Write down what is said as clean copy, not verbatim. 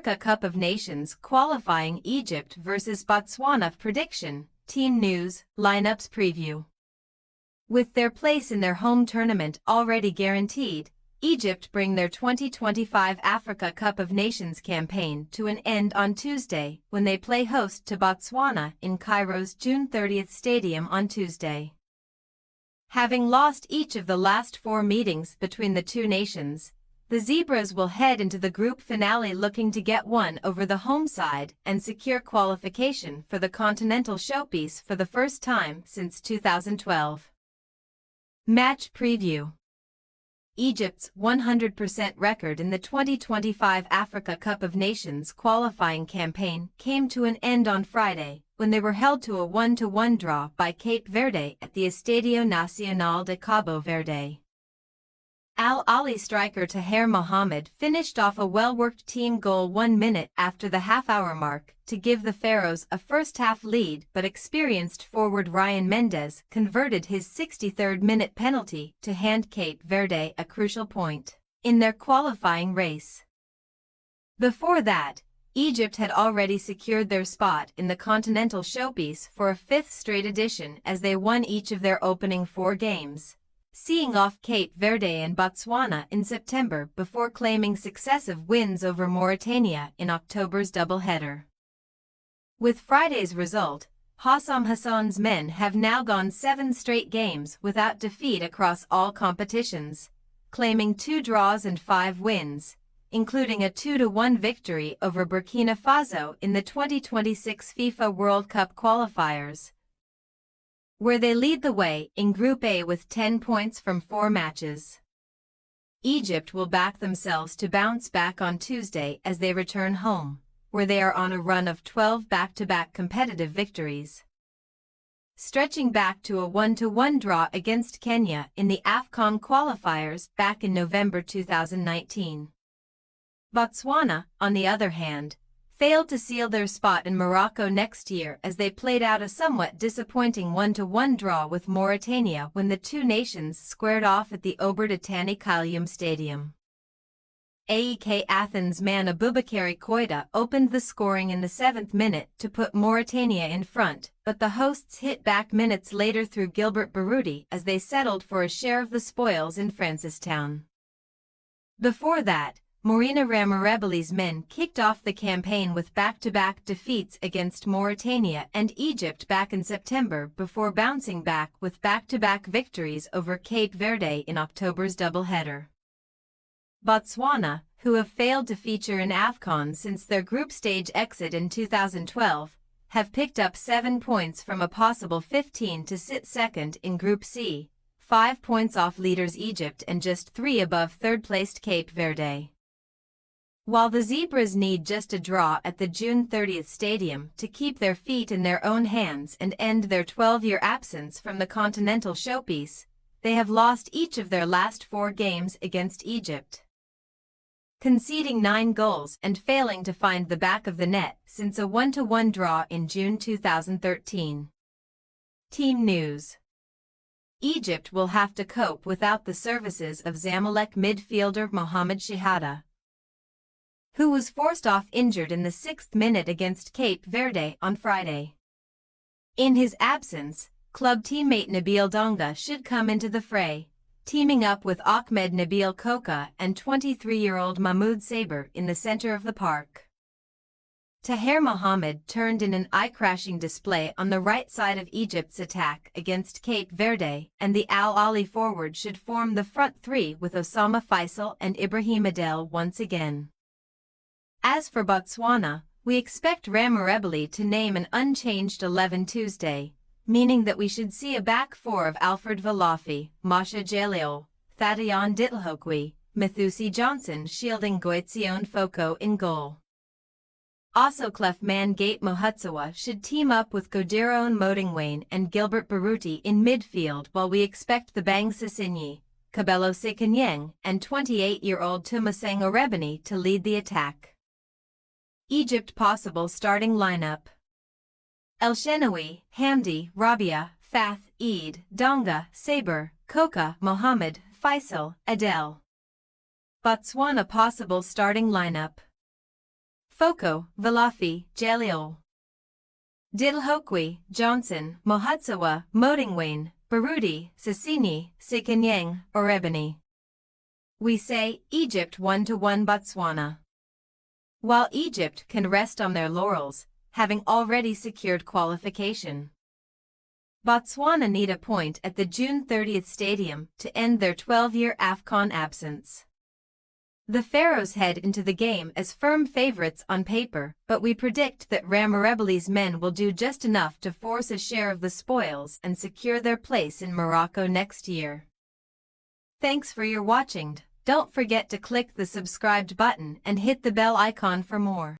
Africa Cup of Nations qualifying Egypt vs Botswana prediction, team news, lineups preview. With their place in their home tournament already guaranteed, Egypt bring their 2025 Africa Cup of Nations campaign to an end on Tuesday when they play host to Botswana in Cairo's June 30 stadium on Tuesday. Having lost each of the last 4 meetings between the two nations, the Zebras will head into the group finale looking to get one over the home side and secure qualification for the continental showpiece for the first time since 2012. Match preview. Egypt's 100% record in the 2025 Africa Cup of Nations qualifying campaign came to an end on Friday when they were held to a 1-1 draw by Cape Verde at the Estadio Nacional de Cabo Verde. Al Ahly striker Tahir Mohamed finished off a well-worked team goal 1 minute after the half-hour mark to give the Pharaohs a first-half lead, but experienced forward Ryan Mendes converted his 63rd-minute penalty to hand Cape Verde a crucial point in their qualifying race. Before that, Egypt had already secured their spot in the continental showpiece for a 5th straight edition as they won each of their opening 4 games, seeing off Cape Verde and Botswana in September before claiming successive wins over Mauritania in October's doubleheader. With Friday's result, Hossam Hassan's men have now gone 7 straight games without defeat across all competitions, claiming 2 draws and 5 wins, including a 2-1 victory over Burkina Faso in the 2026 FIFA World Cup qualifiers, where they lead the way in Group A with 10 points from 4 matches. Egypt will back themselves to bounce back on Tuesday as they return home, where they are on a run of 12 back-to-back competitive victories, stretching back to a 1-1 draw against Kenya in the AFCON qualifiers back in November 2019. Botswana, on the other hand, failed to seal their spot in Morocco next year as they played out a somewhat disappointing 1-1 draw with Mauritania when the two nations squared off at the Oberda Tani Kalium Stadium. AEK Athens man Aboubakary Koita opened the scoring in the 7th minute to put Mauritania in front, but the hosts hit back minutes later through Gilbert Barouti as they settled for a share of the spoils in Francistown. Before that, Morina Ramoreboli's men kicked off the campaign with back-to-back defeats against Mauritania and Egypt back in September before bouncing back with back-to-back victories over Cape Verde in October's doubleheader. Botswana, who have failed to feature in AFCON since their group stage exit in 2012, have picked up 7 points from a possible 15 to sit second in Group C, 5 points off leaders Egypt and just 3 above third-placed Cape Verde. While the Zebras need just a draw at the June 30 stadium to keep their feet in their own hands and end their 12-year absence from the continental showpiece, they have lost each of their last 4 games against Egypt, conceding 9 goals and failing to find the back of the net since a 1-1 draw in June 2013. Team news. Egypt will have to cope without the services of Zamalek midfielder Mohamed Shehada, who was forced off injured in the 6th minute against Cape Verde on Friday. In his absence, club teammate Nabil Donga should come into the fray, teaming up with Ahmed Nabil Koka and 23-year-old Mahmoud Saber in the center of the park. Tahir Mohamed turned in an eye-crashing display on the right side of Egypt's attack against Cape Verde, and the Al Ahly forward should form the front 3 with Osama Faisal and Ibrahim Adel once again. As for Botswana, we expect Ramoreboli to name an unchanged 11 Tuesday, meaning that we should see a back 4 of Alfred Valafi, Masha Jalil, Thadion Ditlhokwi, Mathusi Johnson shielding Goetzion Foko in goal. Also Clef man Gate Mohutsawa should team up with Godiron Modingwane and Gilbert Barouti in midfield, while we expect the Bang Sisinyi, Kabelo Sekanyeng and 28-year-old Tumaseng Orebani to lead the attack. Egypt possible starting lineup: El Shenawi, Hamdi, Rabia, Fath, Eid, Donga, Saber, Koka, Mohamed, Faisal, Adel. Botswana possible starting lineup: Foko, Valafi, Jalil. Dilhokwe, Johnson, Mohotsawa, Modingwane, Baruti, Sisini, Sikanyang, Orebani. We say, Egypt 1-1 Botswana. While Egypt can rest on their laurels, having already secured qualification, Botswana need a point at the June 30th stadium to end their 12-year AFCON absence. The Pharaohs head into the game as firm favorites on paper, but we predict that Ramoreboli's men will do just enough to force a share of the spoils and secure their place in Morocco next year. Thanks for your watching. Don't forget to click the subscribed button and hit the bell icon for more.